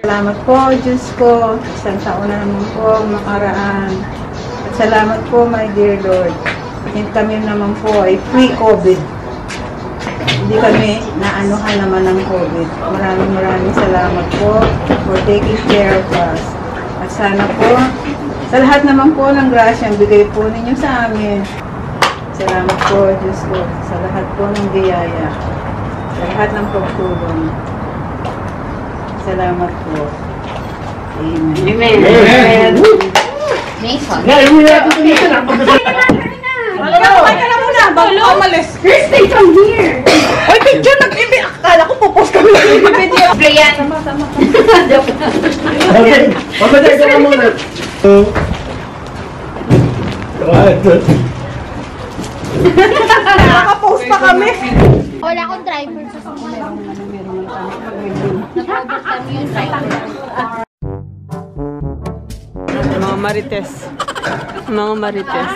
Salamat po, Diyos ko. Isang taon na naman po makaraan. At salamat po, my dear Lord. Kami naman po ay free COVID. Hindi kami naanuhan naman ng COVID. Maraming salamat po for taking care of us. At sana po, sa lahat naman po ng grasyang bigay po ninyo sa amin. Salamat po, Diyos ko, sa lahat po ng biyaya. Sa lahat ng pagtulong. Salamat po. Amen. Amen. Amen. Mason. Kaya na muna, bago umalis. First day from here. Oy, picture nag-ibig. Akala ko popost kami ng video. Brian. Tama. Okay, mamatay ka na muna. Nakapost pa kami. Wala akong driver sa sasakyan. Napagod kami yung driver. Mga marites. Mga marites.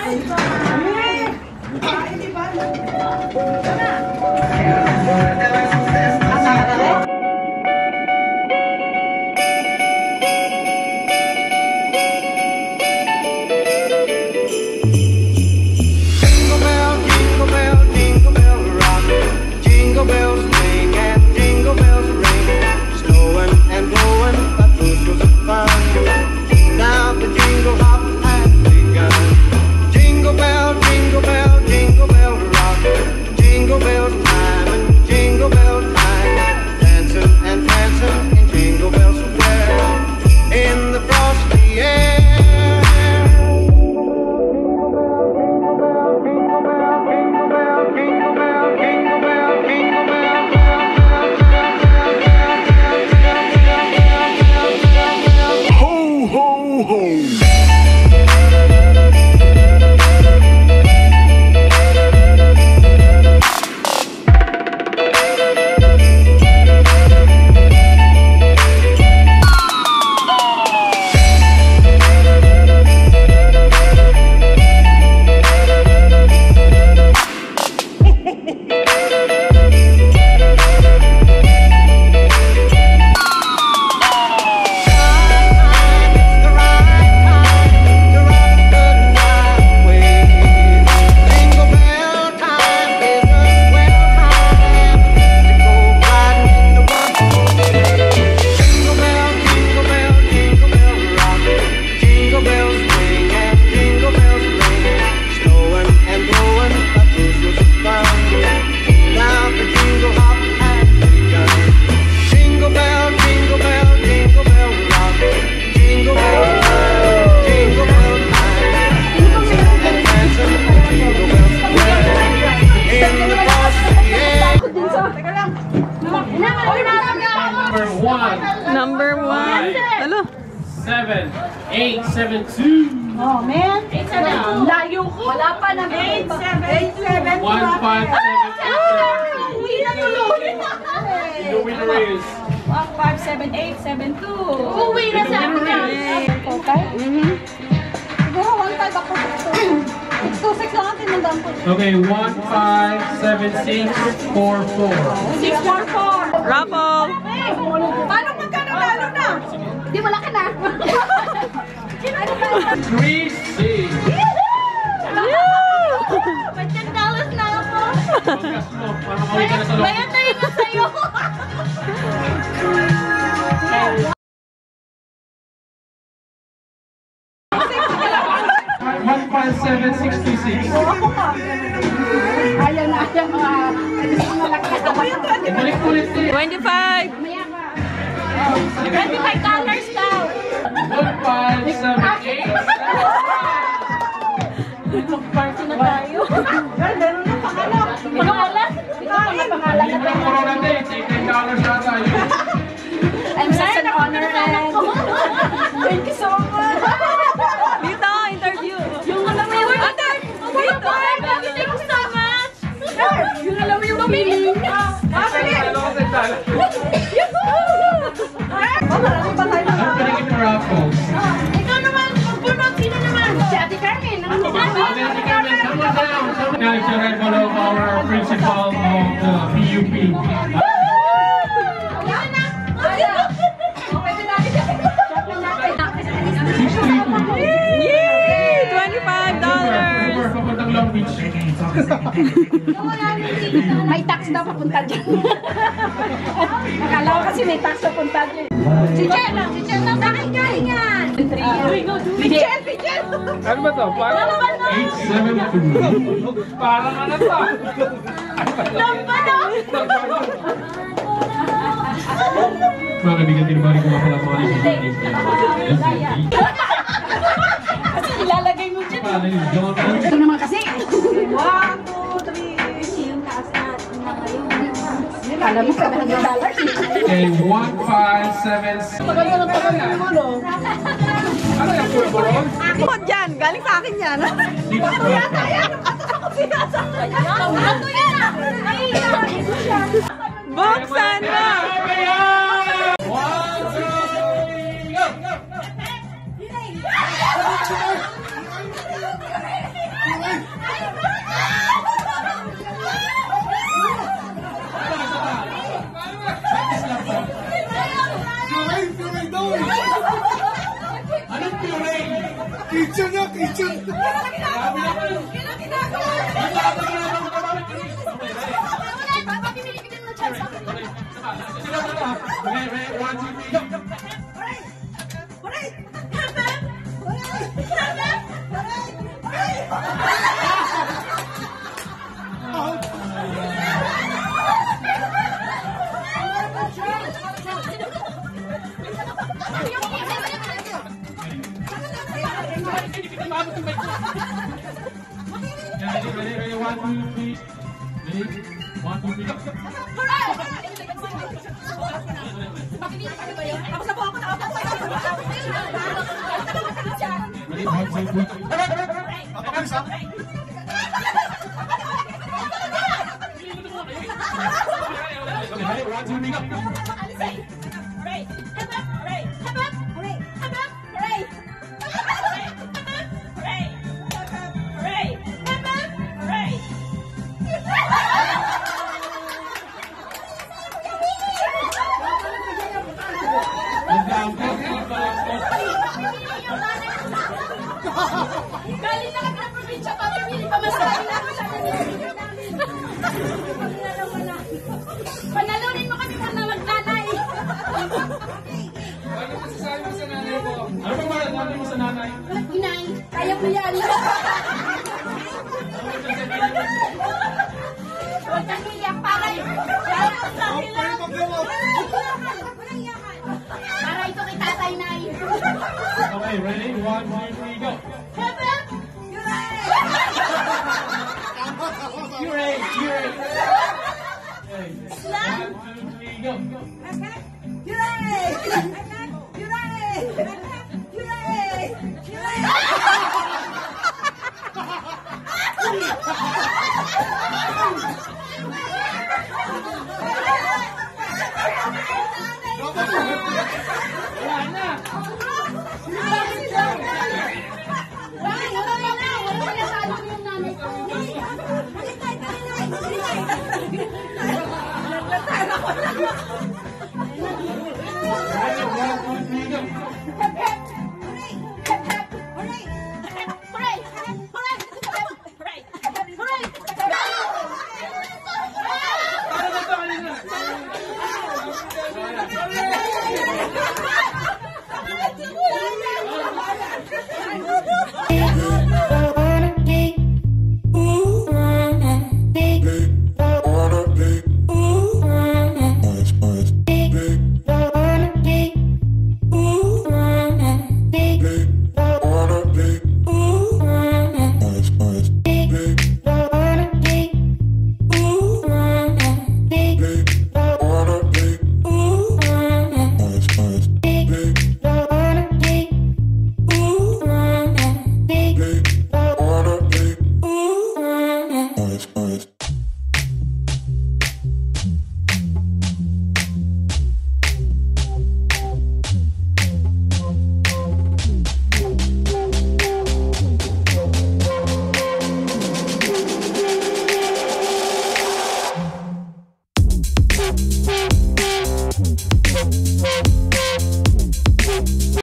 Number one. Hello. 7872. Oh, man. 872. Layo ko. Wala pa na. 872. 157872. Uwi na tuloy. The winner is 157872. Uwi na sa akin. Siguro 15 ako. 626 lang ang tinandaan ko. okay 157644. 644. Raffle. Paano magkano lalo na? Di wala ka na. 3C. $10 na ako. Pagkas mo, para makauwi ka na sa loob. Bayan na yun na sa'yo. One 157,626. Ayaw na. Ako yung 20. Ulit-ulit din. 25. $25 daw. 1578. Party na tayo. Meron na pangalan. Pangalan? Ito pa na pangalan Hindi natin. mo corona day. $10 yata yun. I'm such an honor. Thank you so much. Dito, interview. Yung alam mo yung Ate, dito. Thank you so much. Yung alam mo yung Tumingin. Ano ka sa marami pa tayo na. I'm gonna give you raffles. Ikaw naman, magpunod. Sino naman? Si Ate Carmen. Come on down. Now it's a below our principal of the PUP. Pwede natin beach. May tax daw papunta dyan. Akala ko kasi may tax papunta dyan. Si Chen lang. Nakahingahingan. Pichel! Ano ba to? 872. Parang ano to? Mga kaibigan, tinubari ko nga pala mga Kasi ilalagay mo dyan. Ito naman kasi. 1, 2, 3. Kala mo $700. Okay, 157. Tagal na naman, no? Ano yung pulburon? Ako dyan. Galing sa akin yan. Bato yata yan! Bato yan! Buksan mo! Kitchen niya, kitchen! Ready, 1, 2, 3. Ready? 1, 2, 3. Tapos na po ako nakapasok. Ready? 1, 2, 3. Okay, 1, 2, 3. Galing na kami ng probinsya pa, pili pa masabi na ako sa Panalunin mo kami kung nawagnanay. Ano masasabi mo sa nanay mo? Ano ba masasabi mo sa nanay? Inay, kaya mo yan. Huwag kang iyak, para ito kay tatay, Nay. Okay, ready? 1, 2, 3, go! Hooray! Hooray! Okay. 1, 2, 3, go! Hooray!